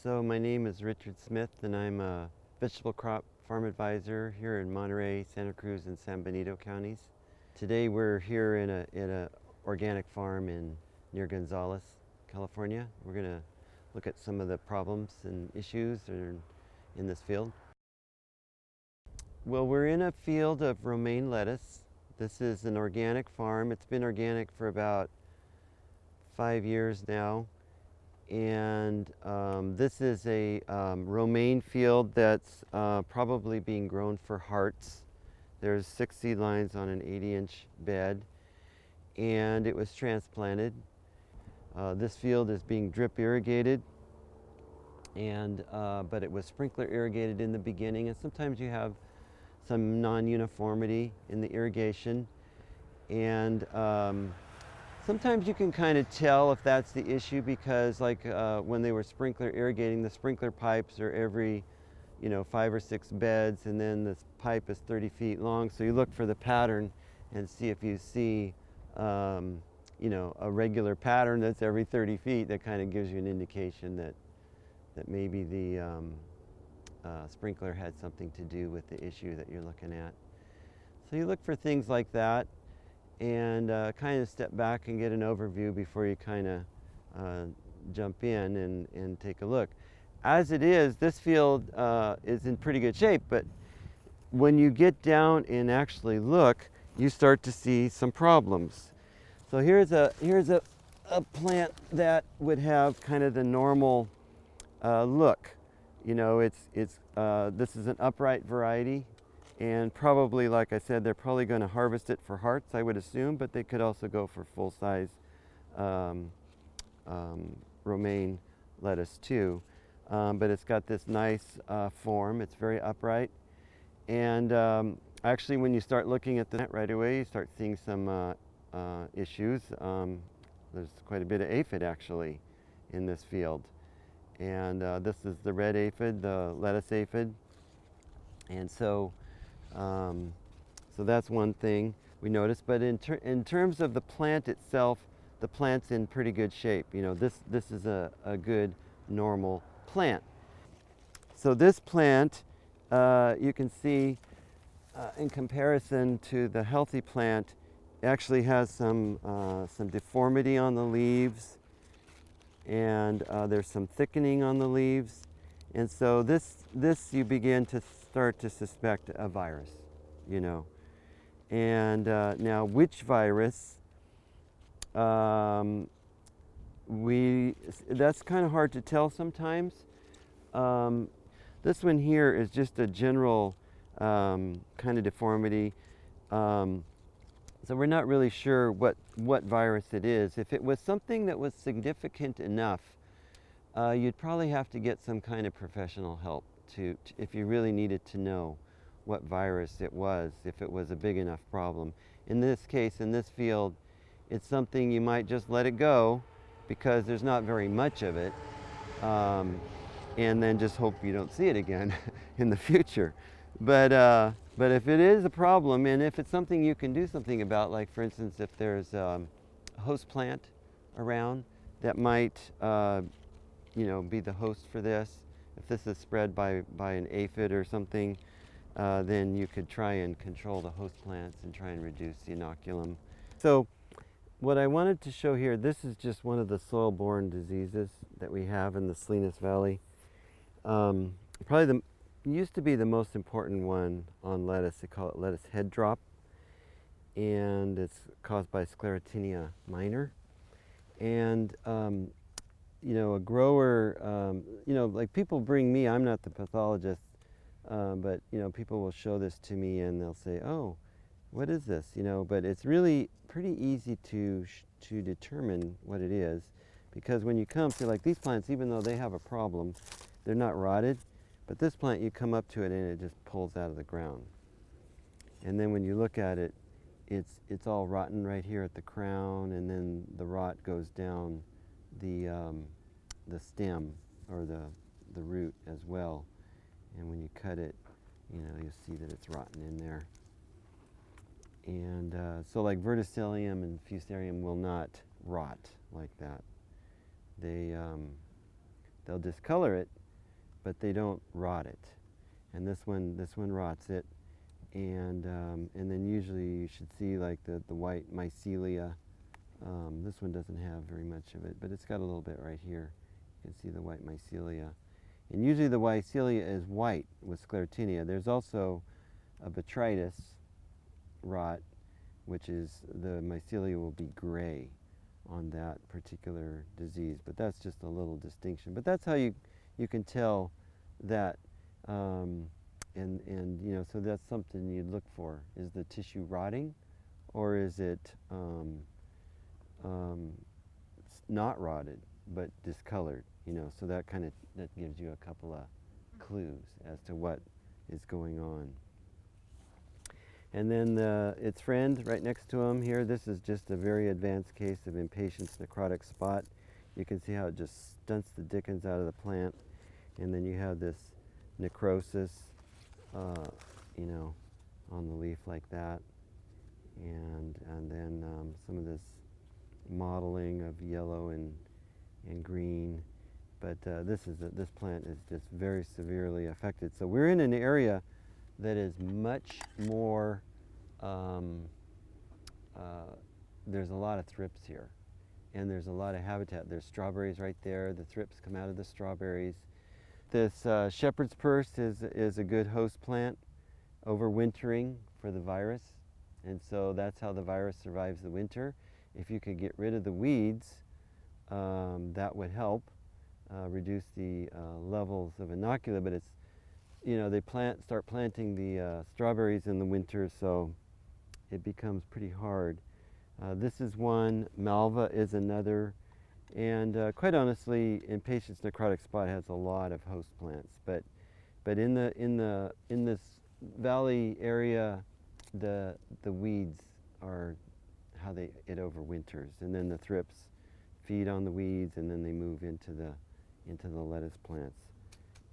So my name is Richard Smith, and I'm a vegetable crop farm advisor here in Monterey, Santa Cruz, and San Benito counties. Today we're here in a organic farm near Gonzales, California. We're going to look at some of the problems and issues that are in this field. Well, we're in a field of romaine lettuce. This is an organic farm. It's been organic for about 5 years now. And this is a romaine field that's probably being grown for hearts. There's 6 seed lines on an 80-inch bed, and it was transplanted. This field is being drip irrigated, and but it was sprinkler irrigated in the beginning, and sometimes you have some non-uniformity in the irrigation, and sometimes you can kind of tell if that's the issue because when they were sprinkler irrigating, the sprinkler pipes are every 5 or 6 beds, and then this pipe is 30 feet long. So you look for the pattern and see if you see a regular pattern that's every 30 feet. That kind of gives you an indication that maybe the sprinkler had something to do with the issue that you're looking at. So you look for things like that, and kind of step back and get an overview before you kind of jump in and take a look. As it is, this field is in pretty good shape, but when you get down and actually look, you start to see some problems. So here's a plant that would have kind of the normal look. This is an upright variety. And probably, like I said, they're probably going to harvest it for hearts, I would assume, but they could also go for full-size romaine lettuce too. But it's got this nice form. It's very upright. And actually, when you start looking at the net right away, you start seeing some issues. There's quite a bit of aphid, actually, in this field. And this is the red aphid, the lettuce aphid. And so that's one thing we noticed. But in terms of the plant itself, the plant's in pretty good shape. This is a good normal plant. So this plant, you can see in comparison to the healthy plant, actually has some deformity on the leaves, and there's some thickening on the leaves. And so this you begin to start to suspect a virus, And now which virus, that's kind of hard to tell sometimes. This one here is just a general kind of deformity. So we're not really sure what virus it is. If it was something that was significant enough, you'd probably have to get some kind of professional help if you really needed to know what virus it was, if it was a big enough problem. In this case, in this field, it's something you might just let it go because there's not very much of it, and then just hope you don't see it again in the future. But if it is a problem, and if it's something you can do something about, like for instance, if there's a host plant around that might be the host for this. If this is spread by an aphid or something, then you could try and control the host plants and try and reduce the inoculum. So what I wanted to show here, this is just one of the soil-borne diseases that we have in the Salinas Valley. Probably used to be the most important one on lettuce. They call it lettuce head drop, and it's caused by Sclerotinia minor. And a grower, like people bring me, I'm not the pathologist, but people will show this to me and they'll say, oh, what is this? But it's really pretty easy to determine what it is, because when you come to, like, these plants, even though they have a problem, they're not rotted, but this plant, you come up to it and it just pulls out of the ground. And then when you look at it, it's all rotten right here at the crown, and then the rot goes down the stem or the root as well. And when you cut it, you'll see that it's rotten in there. And so like verticillium and fusarium will not rot like that. They They'll discolor it, but they don't rot it. And this one rots it. And then usually you should see like the white mycelia. This one doesn't have very much of it, but it's got a little bit right here. You can see the white mycelia. And usually the mycelia is white with sclerotinia. There's also a botrytis rot, which is the mycelia will be gray on that particular disease. But that's just a little distinction. But that's how you can tell that. And you know, so that's something you'd look for. Is the tissue rotting, or is it not rotted but discolored? You know, so that gives you a couple of clues as to what is going on. And then its friend right next to him here, this is just a very advanced case of impatiens necrotic spot. You can see how it just stunts the dickens out of the plant. And then you have this necrosis, you know, on the leaf like that. And then some of this mottling of yellow and green. But this plant is just very severely affected. So we're in an area that is much more, there's a lot of thrips here. And there's a lot of habitat. There's strawberries right there. The thrips come out of the strawberries. This shepherd's purse is a good host plant, overwintering for the virus. And so that's how the virus survives the winter. If you could get rid of the weeds, that would help reduce the levels of inocula. But it's, you know, they start planting the strawberries in the winter, so it becomes pretty hard. This is one. Malva is another. And quite honestly, impatiens necrotic spot has a lot of host plants. But in this valley area, the weeds are how it overwinters, and then the thrips feed on the weeds, and then they move into the lettuce plants,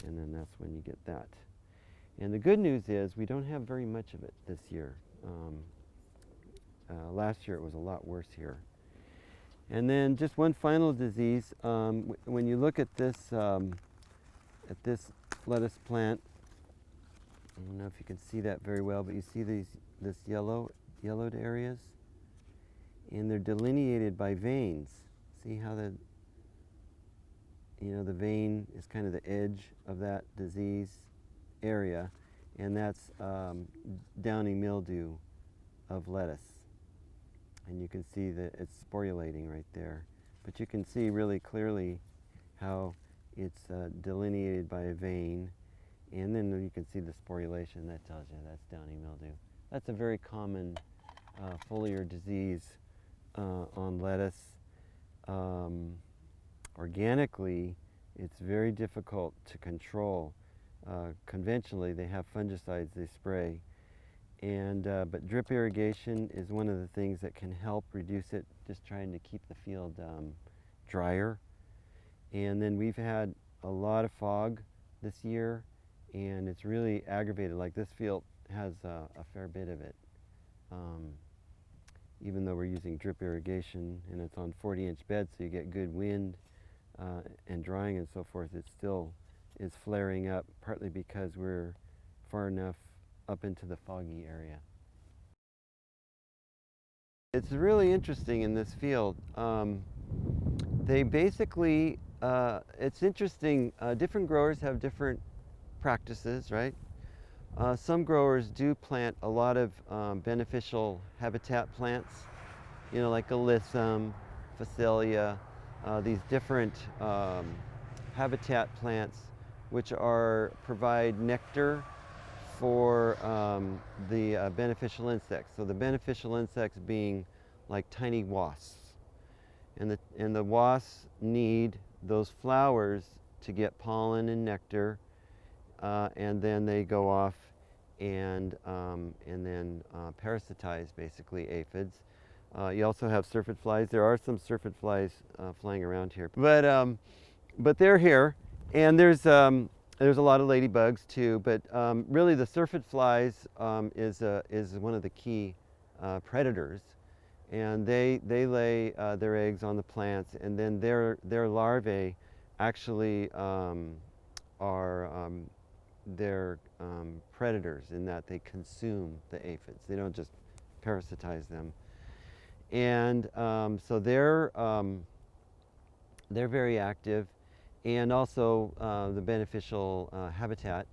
and then that's when you get that. And the good news is we don't have very much of it this year. Last year it was a lot worse here. And then just one final disease. When you look at this lettuce plant, I don't know if you can see that very well, but you see this yellowed areas, and they're delineated by veins. See how the vein is kind of the edge of that disease area, and that's downy mildew of lettuce. And you can see that it's sporulating right there. But you can see really clearly how it's delineated by a vein. And then you can see the sporulation. That tells you that's downy mildew. That's a very common foliar disease on lettuce. Organically, it's very difficult to control. Conventionally, they have fungicides they spray. But drip irrigation is one of the things that can help reduce it, just trying to keep the field drier. And then we've had a lot of fog this year, and it's really aggravated. Like this field has a fair bit of it. Even though we're using drip irrigation and it's on 40-inch beds, so you get good wind and drying and so forth, it still is flaring up, partly because we're far enough up into the foggy area. It's really interesting in this field. They basically, it's interesting, different growers have different practices, right? Some growers do plant a lot of beneficial habitat plants, you know, like alyssum, phacelia, these different habitat plants which provide nectar for the beneficial insects. So the beneficial insects being like tiny wasps. And the wasps need those flowers to get pollen and nectar, and then they go off and then parasitize basically aphids. You also have syrphid flies. There are some syrphid flies flying around here, but they're here, and there's a lot of ladybugs too. But really, the syrphid flies is one of the key predators, and they lay their eggs on the plants, and then their larvae actually are they're predators in that they consume the aphids. They don't just parasitize them. And so they're very active, and also the beneficial habitat,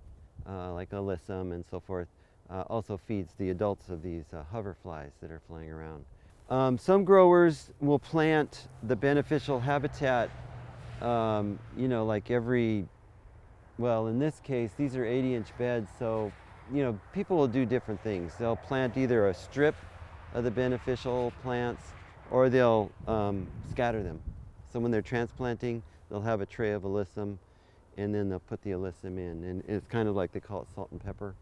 like alyssum and so forth, also feeds the adults of these hoverflies that are flying around. Some growers will plant the beneficial habitat, you know, like every, well, in this case, these are 80-inch beds, so, you know, people will do different things. They'll plant either a strip of the beneficial plants, or they'll scatter them. So when they're transplanting, they'll have a tray of alyssum, and then they'll put the alyssum in. And it's kind of like they call it salt and pepper,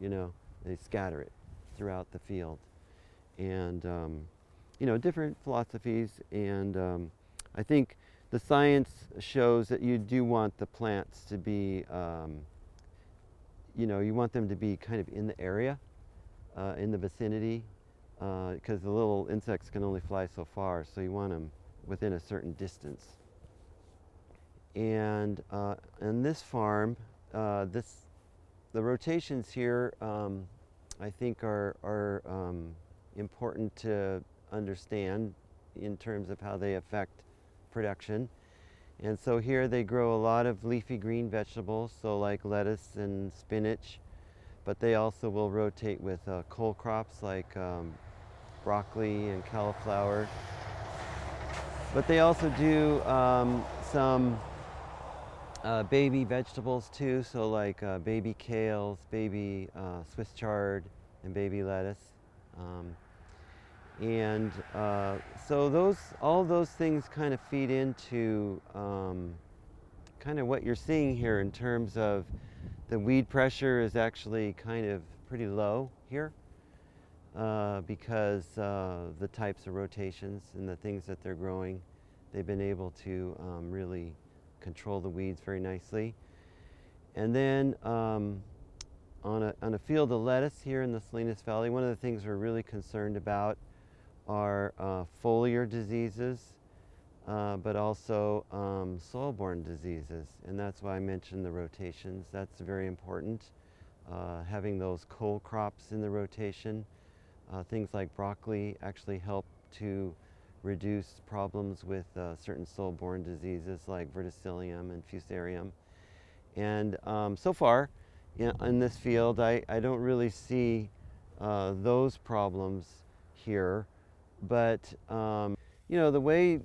you know, they scatter it throughout the field. And, you know, different philosophies. And I think the science shows that you do want the plants to be, you know, you want them to be kind of in the area, in the vicinity, because the little insects can only fly so far, so you want them within a certain distance. And in this farm, the rotations here, I think are important to understand in terms of how they affect production. And so here they grow a lot of leafy green vegetables, so like lettuce and spinach, but they also will rotate with cole crops like broccoli and cauliflower. But they also do some baby vegetables too, so like baby kales, baby Swiss chard, and baby lettuce. And so all those things kind of feed into kind of what you're seeing here in terms of the weed pressure is actually kind of pretty low here because the types of rotations and the things that they're growing, they've been able to really control the weeds very nicely. And then on a field of lettuce here in the Salinas Valley, one of the things we're really concerned about are foliar diseases, but also soil-borne diseases. And that's why I mentioned the rotations. That's very important. Having those cole crops in the rotation, things like broccoli actually help to reduce problems with certain soil-borne diseases like verticillium and fusarium. And so far, in this field, I don't really see those problems here. But, you know, the way,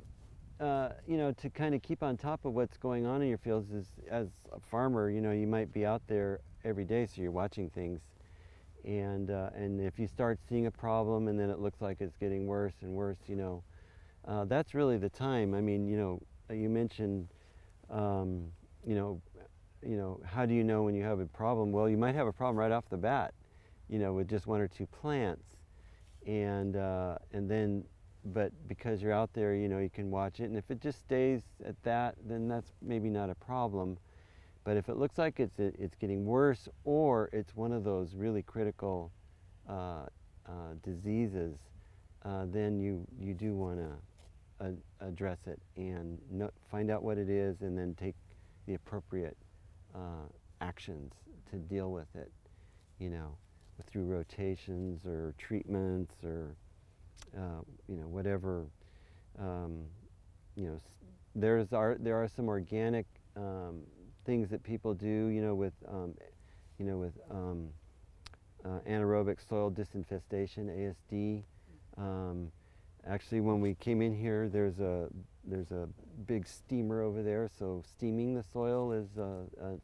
you know, to kind of keep on top of what's going on in your fields is, as a farmer, you know, you might be out there every day, so you're watching things. And if you start seeing a problem and then it looks like it's getting worse and worse, you know, that's really the time. I mean, you know, you mentioned, you know, how do you know when you have a problem? Well, you might have a problem right off the bat, you know, with just one or two plants. And then, but because you're out there, you know, you can watch it. And if it just stays at that, then that's maybe not a problem. But if it looks like it's getting worse, or it's one of those really critical diseases, then you do want to address it and find out what it is, and then take the appropriate actions to deal with it, you know, through rotations or treatments or you know, whatever. You know, there are some organic things that people do, you know, with anaerobic soil disinfestation, ASD. Actually, when we came in here, there's a big steamer over there. So steaming the soil is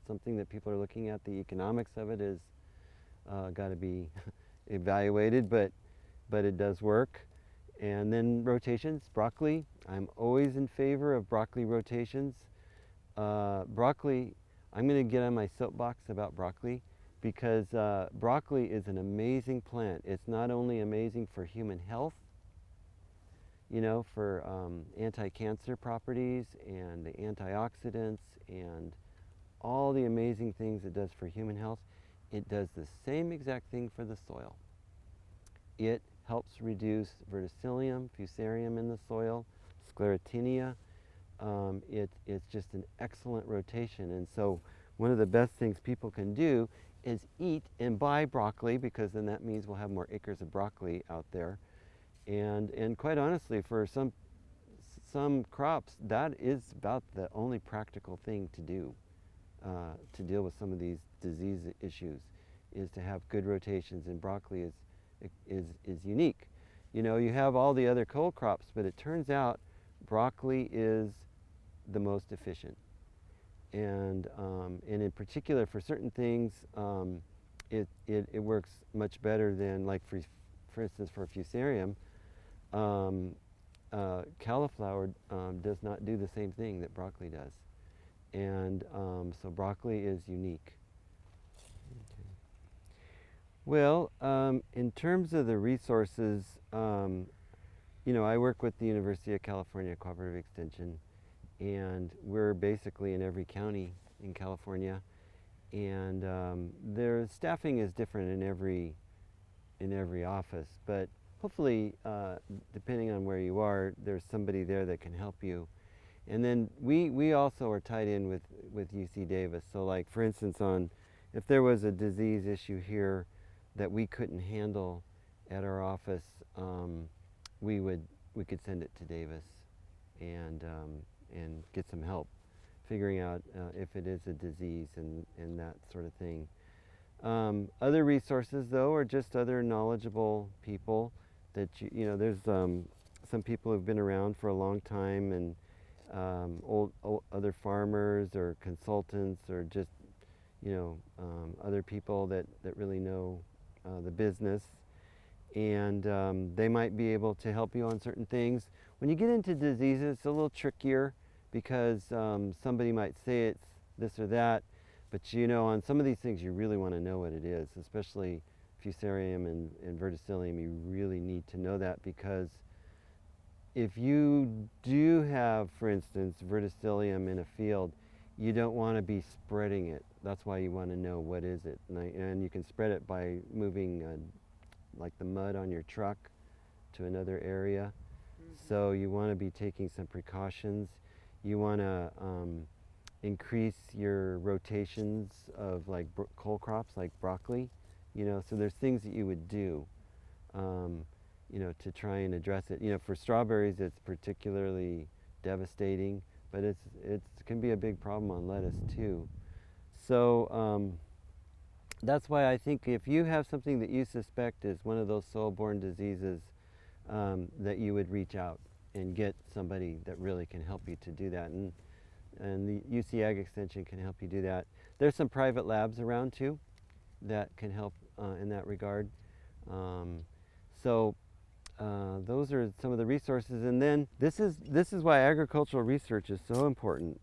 something that people are looking at. The economics of it is got to be evaluated, but it does work. And then rotations, broccoli. I'm always in favor of broccoli rotations. Broccoli, I'm going to get on my soapbox about broccoli, because broccoli is an amazing plant. It's not only amazing for human health, you know, for anti-cancer properties and the antioxidants and all the amazing things it does for human health. It does the same exact thing for the soil. It helps reduce verticillium, fusarium in the soil, sclerotinia, it's just an excellent rotation. And so one of the best things people can do is eat and buy broccoli, because then that means we'll have more acres of broccoli out there. And quite honestly, for some crops, that is about the only practical thing to do to deal with some of these disease issues, is to have good rotations. And broccoli is unique. You know, you have all the other cole crops, but it turns out broccoli is the most efficient. And in particular, for certain things, it works much better than, like, for instance, for fusarium, cauliflower does not do the same thing that broccoli does. And so broccoli is unique. Okay. Well, in terms of the resources, you know, I work with the University of California Cooperative Extension, and we're basically in every county in California. And their staffing is different in every office, but hopefully, depending on where you are, there's somebody there that can help you. And then we also are tied in with UC Davis. So, like, for instance, if there was a disease issue here that we couldn't handle at our office, we could send it to Davis and get some help figuring out if it is a disease and that sort of thing. Other resources, though, are just other knowledgeable people that you know. There's some people who've been around for a long time, and old other farmers or consultants, or just, you know, other people that really know the business, and they might be able to help you on certain things. When you get into diseases, it's a little trickier, because somebody might say it's this or that, but, you know, on some of these things you really want to know what it is, especially fusarium and verticillium. You really need to know that, because if you do have, for instance, verticillium in a field, you don't want to be spreading it. That's why you want to know what is it. And you can spread it by moving like the mud on your truck to another area. So you want to be taking some precautions. You want to increase your rotations of, like, cole crops like broccoli. You know, so there's things that you would do, you know, to try and address it. You know, for strawberries, it's particularly devastating, but it can be a big problem on lettuce too. So that's why I think if you have something that you suspect is one of those soil-borne diseases, that you would reach out and get somebody that really can help you to do that. And the UC Ag Extension can help you do that. There's some private labs around too that can help in that regard. So those are some of the resources. And then this is why agricultural research is so important.